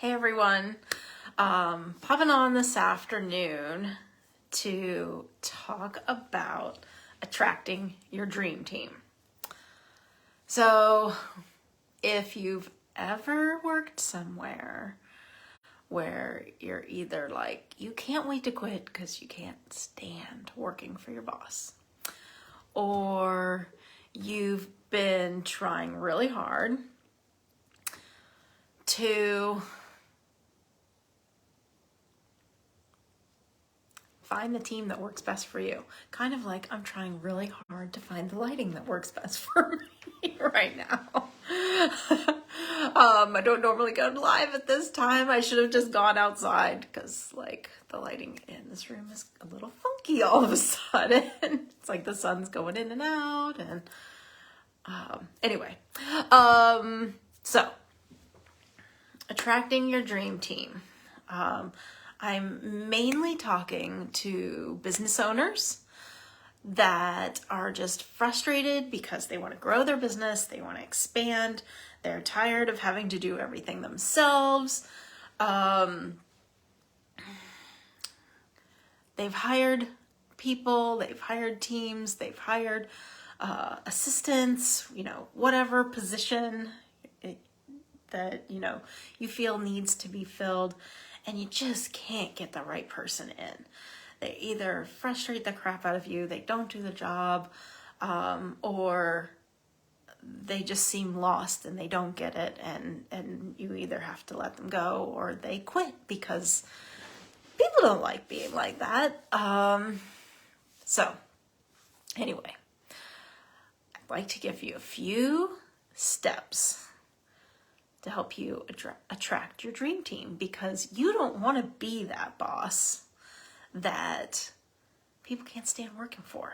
Hey everyone, popping on this afternoon to talk about attracting your dream team. So if you've ever worked somewhere where you're either like, you can't wait to quit because you can't stand working for your boss, or you've been trying really hard to find the team that works best for you. Kind of like I'm trying really hard to find the lighting that works best for me right now. I don't normally go live at this time. I should have just gone outside because like the lighting in this room is a little funky all of a sudden. It's like the sun's going in and out and anyway. So attracting your dream team. I'm mainly talking to business owners that are just frustrated because they want to grow their business, they want to expand, they're tired of having to do everything themselves. They've hired people, they've hired teams, they've hired assistants, whatever position that, you feel needs to be filled. And you just can't get the right person in. They either frustrate the crap out of you, they don't do the job, or they just seem lost and they don't get it, and you either have to let them go or they quit because people don't like being like that. So anyway, I'd like to give you a few steps to help you attract your dream team, because you don't want to be that boss that people can't stand working for.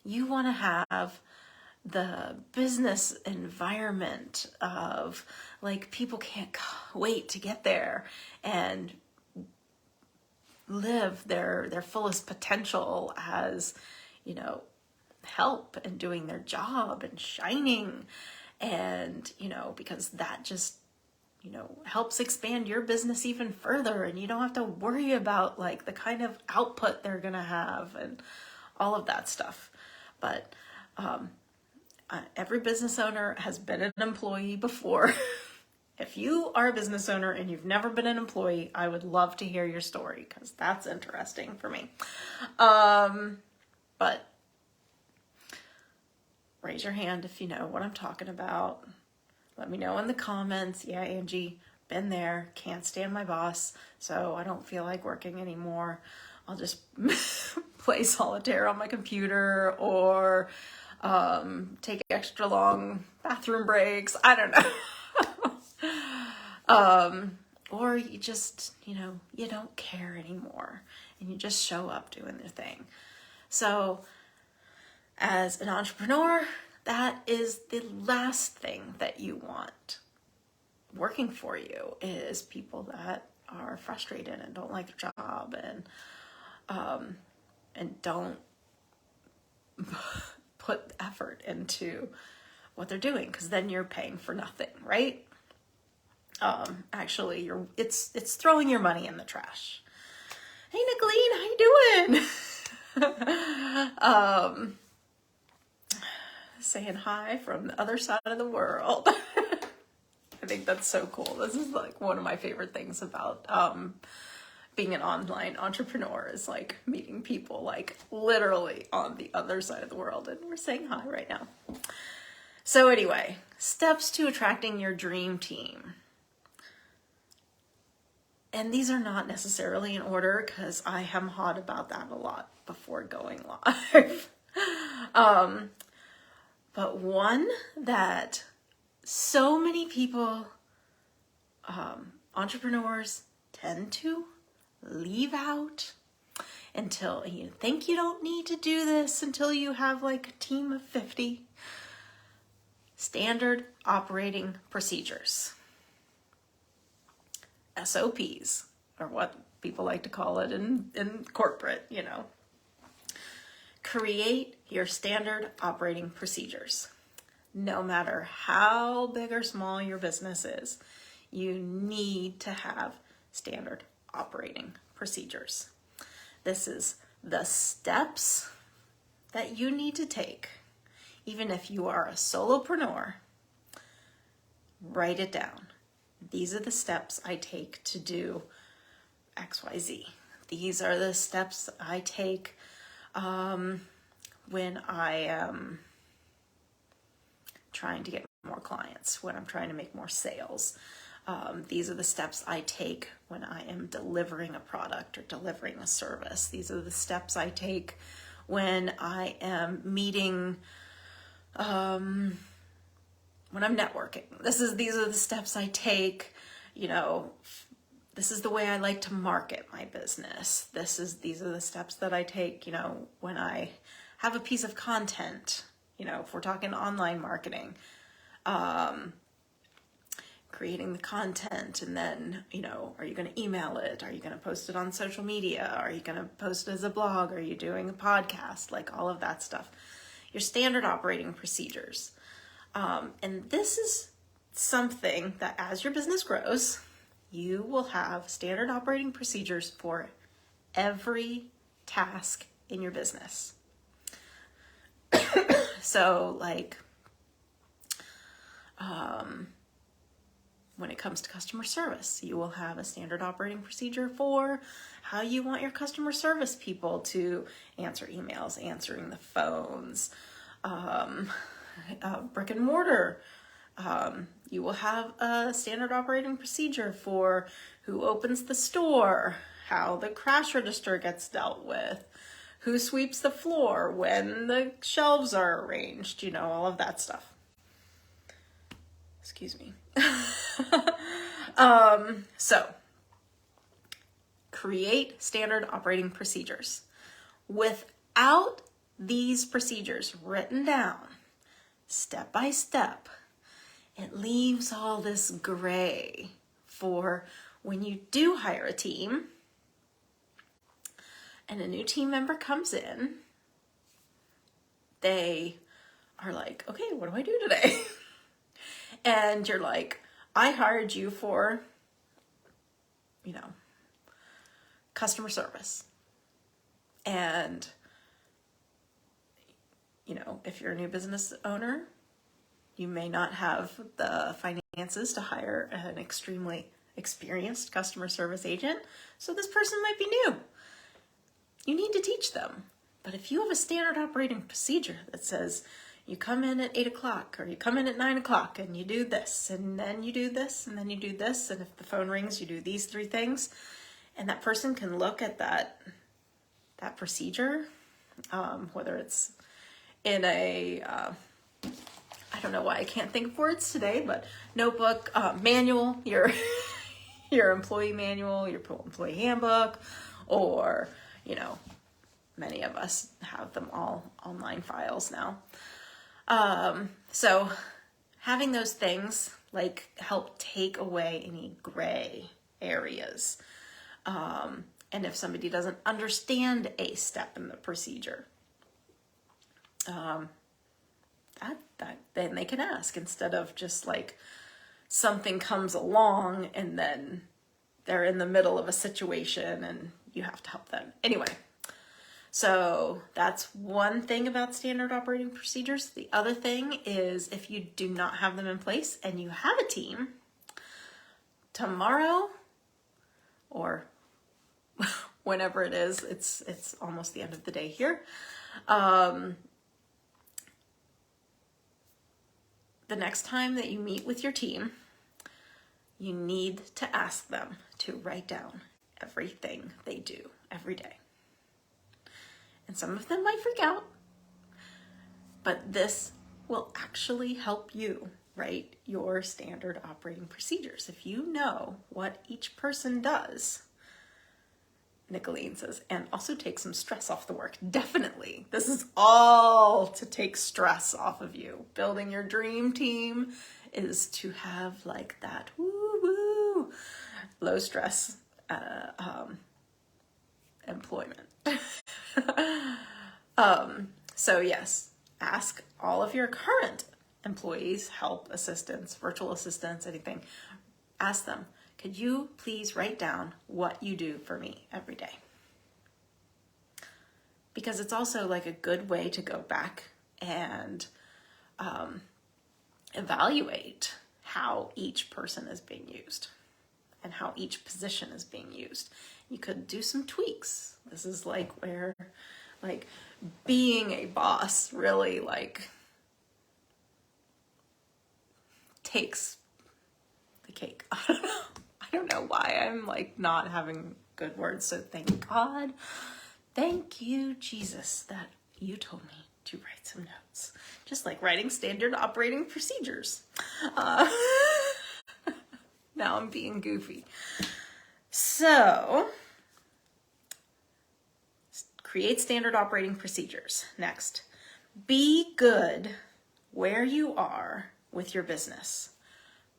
You want to have the business environment of like people can't wait to get there and live their fullest potential as, help and doing their job and shining. And, because that just, helps expand your business even further, and you don't have to worry about like the kind of output they're going to have and all of that stuff. But every business owner has been an employee before. If you are a business owner and you've never been an employee, I would love to hear your story because that's interesting for me. But raise your hand if you know what I'm talking about. Let me know in the comments. Yeah, Angie, been there. Can't stand my boss, so I don't feel like working anymore. I'll just play solitaire on my computer or take extra long bathroom breaks. I don't know. Or you just, you don't care anymore and you just show up doing their thing. So as an entrepreneur, that is the last thing that you want working for you, is people that are frustrated and don't like their job and don't put effort into what they're doing, because then you're paying for nothing, right? Actually, it's throwing your money in the trash. Hey, Nicolene, how you doing? Saying hi from the other side of the world. I think that's so cool. This is like one of my favorite things about being an online entrepreneur, is like meeting people like literally on the other side of the world, and we're saying hi right now. So anyway, steps to attracting your dream team. And these are not necessarily in order because I am hot about that a lot before going live. But one that so many people, entrepreneurs, tend to leave out until you think you don't need to do this until you have like a team of 50. Standard operating procedures. SOPs, or what people like to call it in corporate, Create your standard operating procedures. No matter how big or small your business is, you need to have standard operating procedures. This is the steps that you need to take. Even if you are a solopreneur, write it down. These are the steps I take to do XYZ. These are the steps I take when I am trying to get more clients, when I'm trying to make more sales. These are the steps I take when I am delivering a product or delivering a service. These are the steps I take when I am meeting, when I'm networking. These are the steps I take, this is the way I like to market my business. These are the steps that I take, when I have a piece of content, if we're talking online marketing, creating the content, and then, are you going to email it? Are you going to post it on social media? Are you going to post it as a blog? Are you doing a podcast? Like all of that stuff. Your standard operating procedures. And this is something that as your business grows, you will have standard operating procedures for every task in your business. So like, when it comes to customer service, you will have a standard operating procedure for how you want your customer service people to answer emails, answering the phones, brick and mortar. You will have a standard operating procedure for who opens the store, how the cash register gets dealt with, who sweeps the floor, when the shelves are arranged, all of that stuff. Excuse me. So create standard operating procedures. Without these procedures written down, step by step, it leaves all this gray for when you do hire a team and a new team member comes in, they are like, okay, what do I do today? And you're like, I hired you for, customer service. And, if you're a new business owner, you may not have the finances to hire an extremely experienced customer service agent. So this person might be new. You need to teach them. But if you have a standard operating procedure that says you come in at 8 o'clock or you come in at 9 o'clock and you do this and then you do this and then you do this. And if the phone rings, you do these 3 things. And that person can look at that procedure, whether it's in a, I don't know why I can't think of words today, but notebook, manual, your employee manual, your employee handbook, or, many of us have them all online files now. So having those things like help take away any gray areas. And if somebody doesn't understand a step in the procedure, then they can ask instead of just like something comes along and then they're in the middle of a situation and you have to help them. Anyway, so that's one thing about standard operating procedures. The other thing is if you do not have them in place and you have a team, tomorrow or whenever it is, it's almost the end of the day here. The next time that you meet with your team, you need to ask them to write down everything they do every day. And some of them might freak out, but this will actually help you write your standard operating procedures. If you know what each person does, Nicolene says, and also take some stress off the work. Definitely. This is all to take stress off of you. Building your dream team is to have like that woo-woo, low stress employment. So yes, ask all of your current employees, help, assistants, virtual assistants, anything. ask them, could you please write down what you do for me every day? Because it's also like a good way to go back and evaluate how each person is being used and how each position is being used. You could do some tweaks. This is like where like being a boss really like takes the cake. I don't know why I'm like not having good words. So thank God. Thank you, Jesus, that you told me to write some notes. Just like writing standard operating procedures. Now I'm being goofy. So, create standard operating procedures. Next, be good where you are with your business,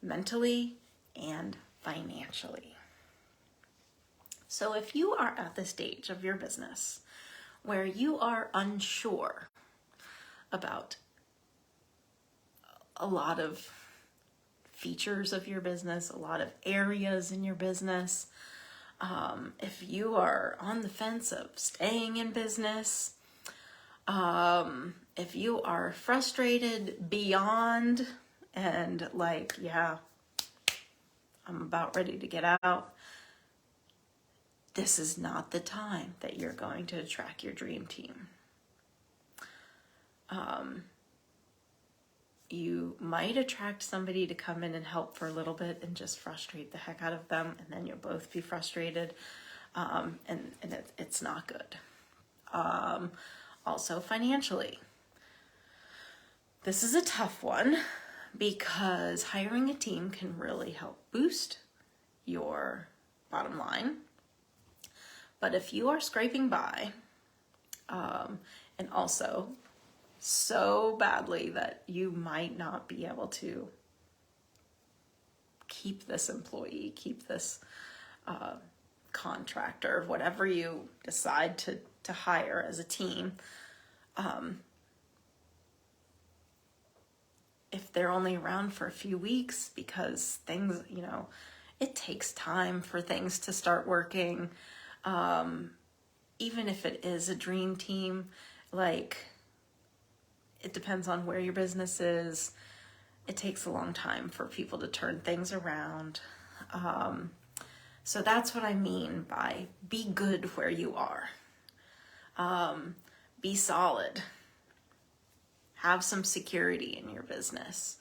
mentally and financially. So if you are at the stage of your business where you are unsure about a lot of features of your business, a lot of areas in your business, if you are on the fence of staying in business, if you are frustrated beyond and like, yeah, I'm about ready to get out, this is not the time that you're going to attract your dream team. You might attract somebody to come in and help for a little bit and just frustrate the heck out of them, and then you'll both be frustrated, and it's not good. Also financially, this is a tough one because hiring a team can really help boost your bottom line. But if you are scraping by, and also so badly that you might not be able to keep this employee, keep this contractor, whatever you decide to hire as a team, if they're only around for a few weeks because things, you know, it takes time for things to start working. Even if it is a dream team, like, it depends on where your business is. It takes a long time for people to turn things around. So that's what I mean by be good where you are. Be solid. Have some security in your business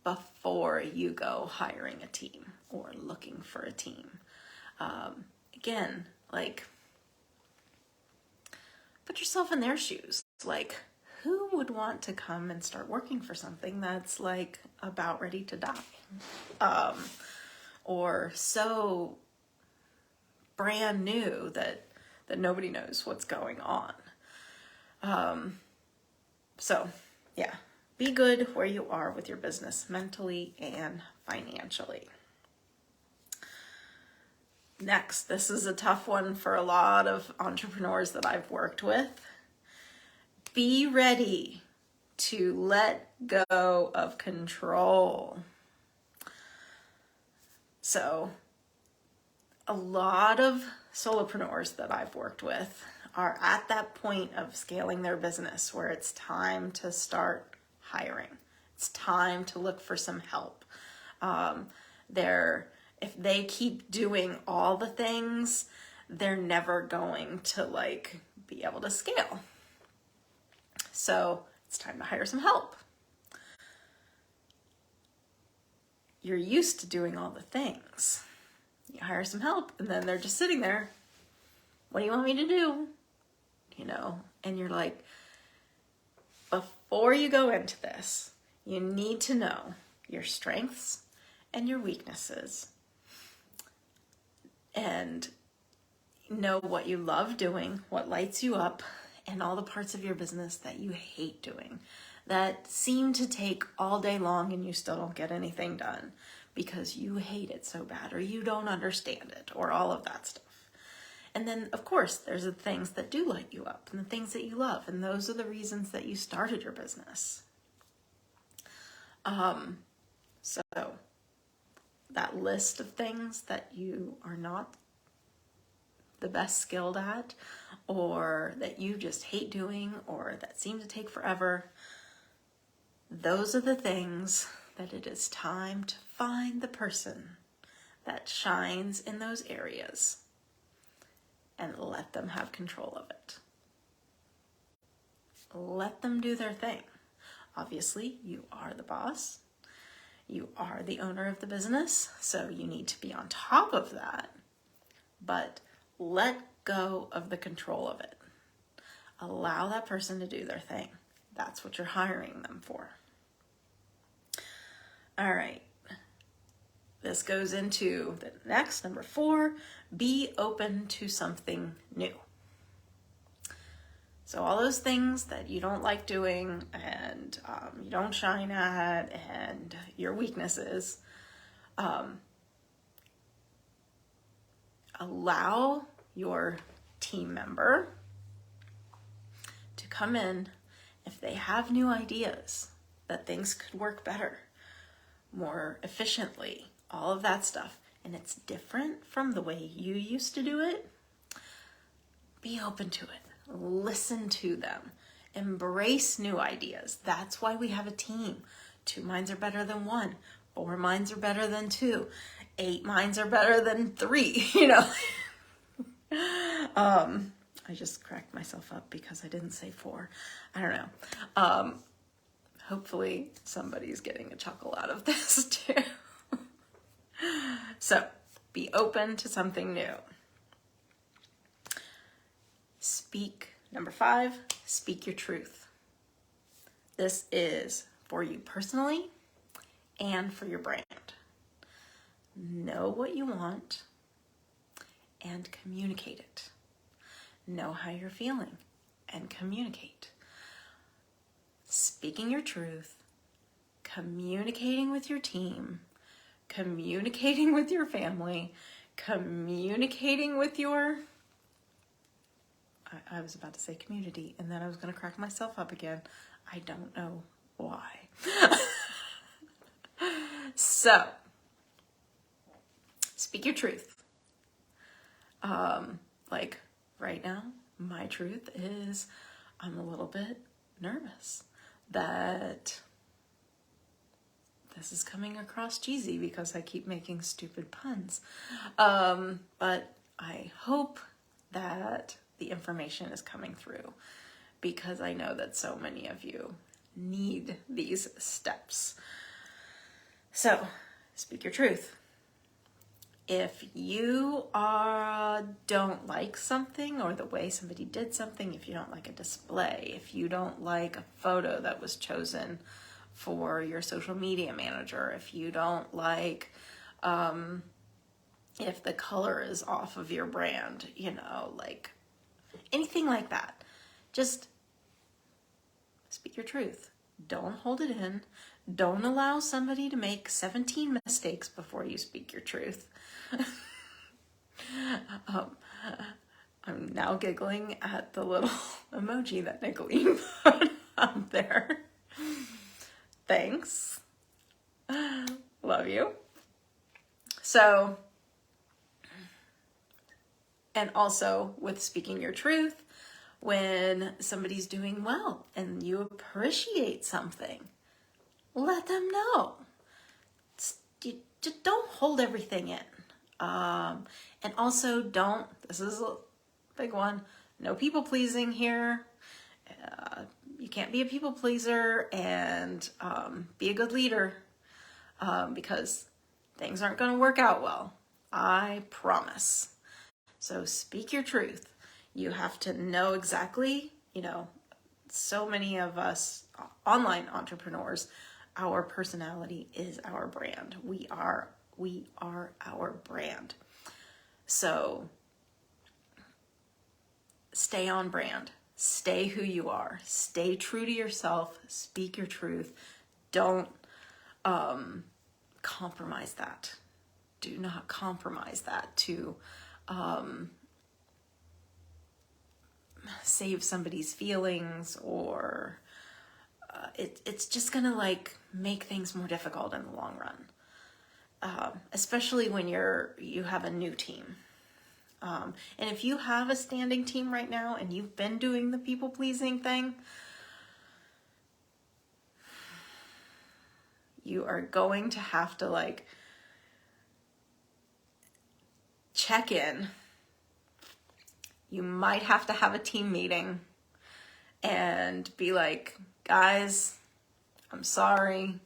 before you go hiring a team or looking for a team. Again, like, put yourself in their shoes. Like, who would want to come and start working for something that's like about ready to die? Or so brand new that nobody knows what's going on. So yeah, be good where you are with your business, mentally and financially. Next, this is a tough one for a lot of entrepreneurs that I've worked with. Be ready to let go of control. So, a lot of solopreneurs that I've worked with are at that point of scaling their business where it's time to start hiring. It's time to look for some help. If they keep doing all the things, they're never going to like be able to scale. So it's time to hire some help. You're used to doing all the things. You hire some help and then they're just sitting there. What do you want me to do? You know, and you're like, before you go into this, you need to know your strengths and your weaknesses and know what you love doing, what lights you up, and all the parts of your business that you hate doing, that seem to take all day long and you still don't get anything done because you hate it so bad or you don't understand it or all of that stuff. And then, of course, there's the things that do light you up and the things that you love, and those are the reasons that you started your business. So that list of things that you are not the best skilled at, or that you just hate doing, or that seem to take forever. Those are the things that it is time to find the person that shines in those areas and let them have control of it. Let them do their thing. Obviously, you are the boss. You are the owner of the business, so you need to be on top of that. But let go of the control of it. Allow that person to do their thing. That's what you're hiring them for. All right. This goes into the next, number 4, be open to something new. So all those things that you don't like doing and you don't shine at and your weaknesses, allow your team member to come in if they have new ideas that things could work better, more efficiently, all of that stuff, and it's different from the way you used to do it. Be open to it. Listen to them. Embrace new ideas. That's why we have a team. 2 minds are better than 1. 4 minds are better than 2. 8 minds are better than 3, you know. I just cracked myself up because I didn't say 4. I don't know. Hopefully somebody's getting a chuckle out of this too. So, be open to something new. Number 5, speak your truth. This is for you personally and for your brand. Know what you want and communicate it. Know how you're feeling and communicate. Speaking your truth, communicating with your team, communicating with your family, communicating with your... I was about to say community, and then I was going to crack myself up again. I don't know why. So, speak your truth. Like right now, my truth is I'm a little bit nervous that this is coming across cheesy because I keep making stupid puns. But I hope that the information is coming through because I know that so many of you need these steps. So, speak your truth. If you don't like something or the way somebody did something, if you don't like a display, if you don't like a photo that was chosen for your social media manager, if you don't like if the color is off of your brand, you know, like anything like that, just speak your truth. Don't hold it in. Don't allow somebody to make 17 mistakes before you speak your truth. I'm now giggling at the little emoji that Nicolene put out there. Thanks. Love you. So, and also with speaking your truth, when somebody's doing well and you appreciate something, let them know. You just don't hold everything in. And also this is a big one, no people pleasing here. You can't be a people pleaser and be a good leader because things aren't going to work out well. I promise. So speak your truth. You have to know exactly, you know, so many of us online entrepreneurs, our personality is our brand. We are our brand. So stay on brand. Stay who you are. Stay true to yourself. Speak your truth. Don't compromise that. Do not compromise that to save somebody's feelings, or it's just gonna like make things more difficult in the long run. especially when you have a new team. And if you have a standing team right now and you've been doing the people-pleasing thing, you are going to have to like check in. You might have to have a team meeting and be like, guys, I'm sorry,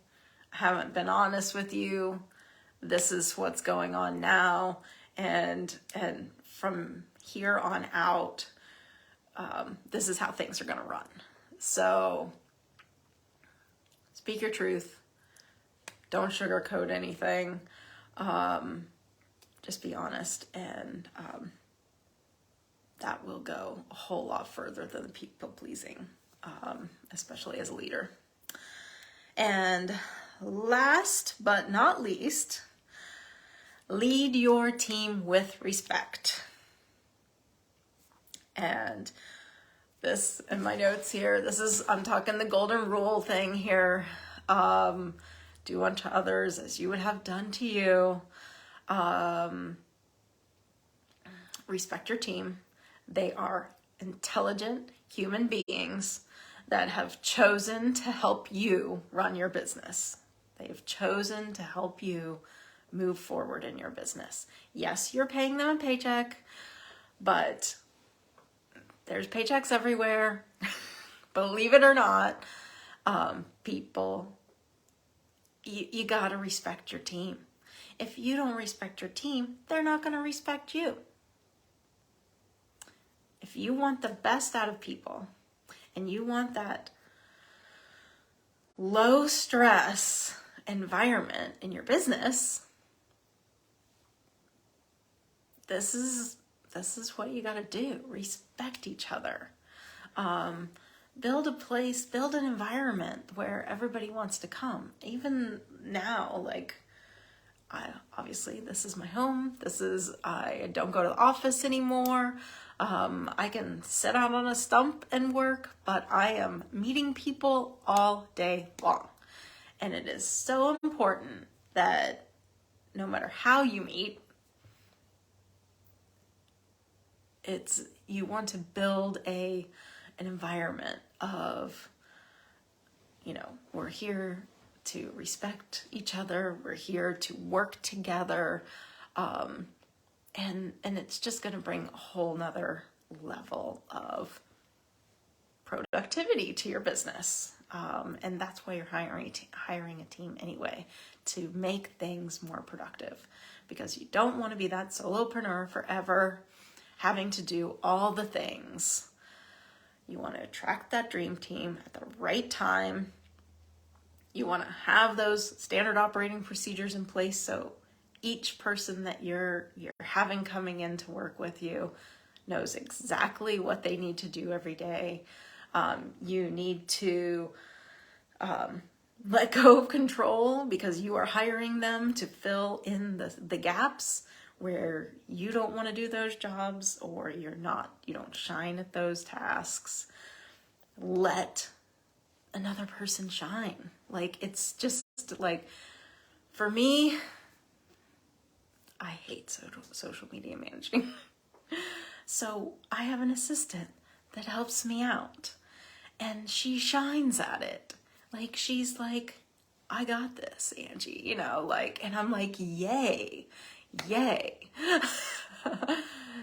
I haven't been honest with you. This is what's going on now. And from here on out, this is how things are going to run. So speak your truth. Don't sugarcoat anything. Just be honest, and that will go a whole lot further than the people pleasing, especially as a leader. And last but not least, lead your team with respect. And this, in my notes here, I'm talking the golden rule thing here. Do unto others as you would have done to you. Respect your team. They are intelligent human beings that have chosen to help you run your business. They have chosen to help you move forward in your business. Yes, you're paying them a paycheck, but there's paychecks everywhere. Believe it or not, people, you gotta respect your team. If you don't respect your team, they're not gonna respect you. If you want the best out of people and you want that low stress environment in your business, this is what you gotta do. Respect each other. Build a place, build an environment where everybody wants to come. Even now, like, obviously this is my home. I don't go to the office anymore. I can sit out on a stump and work, but I am meeting people all day long. And it is so important that no matter how you meet, you want to build an environment of, we're here to respect each other. We're here to work together. And it's just going to bring a whole nother level of productivity to your business. And that's why you're hiring a team anyway, to make things more productive, because you don't want to be that solopreneur forever having to do all the things. You want to attract that dream team at the right time. You want to have those standard operating procedures in place so each person that you're having coming in to work with you knows exactly what they need to do every day. You need to let go of control, because you are hiring them to fill in the gaps where you don't want to do those jobs, or you don't shine at those tasks. Let another person shine. Like, it's just like, for me, I hate social media managing. So I have an assistant that helps me out, and she shines at it. Like, she's like, I got this, Angie, and I'm like, yay.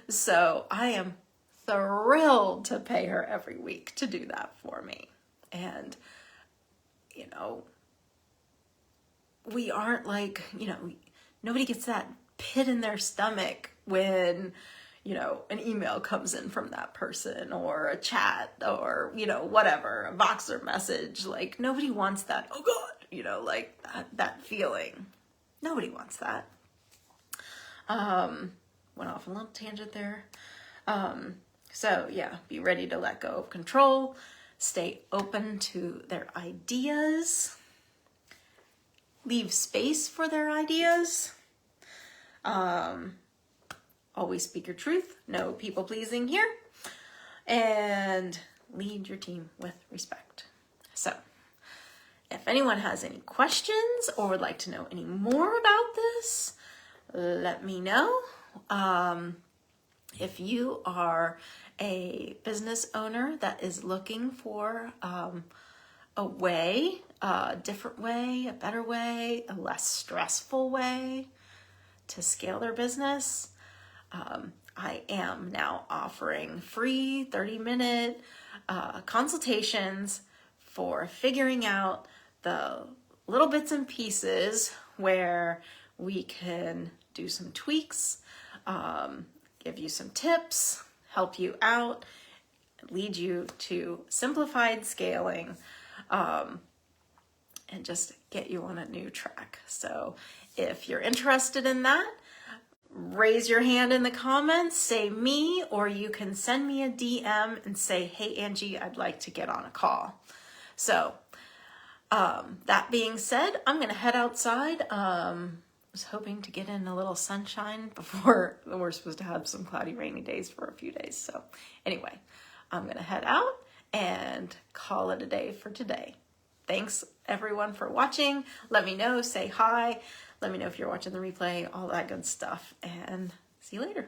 So I am thrilled to pay her every week to do that for me. And, we aren't like, nobody gets that pit in their stomach when, an email comes in from that person, or a chat, or, whatever, a Voxer message. Like, nobody wants that, oh God, like that feeling. Nobody wants that. Went off a little tangent there. So yeah, be ready to let go of control. Stay open to their ideas. Leave space for their ideas. Always speak your truth. No people pleasing here. And lead your team with respect. So, If anyone has any questions or would like to know any more about this, let me know. If you are a business owner that is looking for a way, a different way, a better way, a less stressful way to scale their business, I am now offering free 30-minute consultations for figuring out the little bits and pieces where we can do some tweaks, give you some tips, help you out, lead you to simplified scaling, and just get you on a new track. So if you're interested in that, raise your hand in the comments, say me, or you can send me a DM and say, hey, Angie, I'd like to get on a call. So that being said, I'm going to head outside. Was hoping to get in a little sunshine before we're supposed to have some cloudy, rainy days for a few days. So anyway, I'm going to head out and call it a day for today. Thanks everyone for watching. Let me know, say hi. Let me know if you're watching the replay, all that good stuff, and see you later.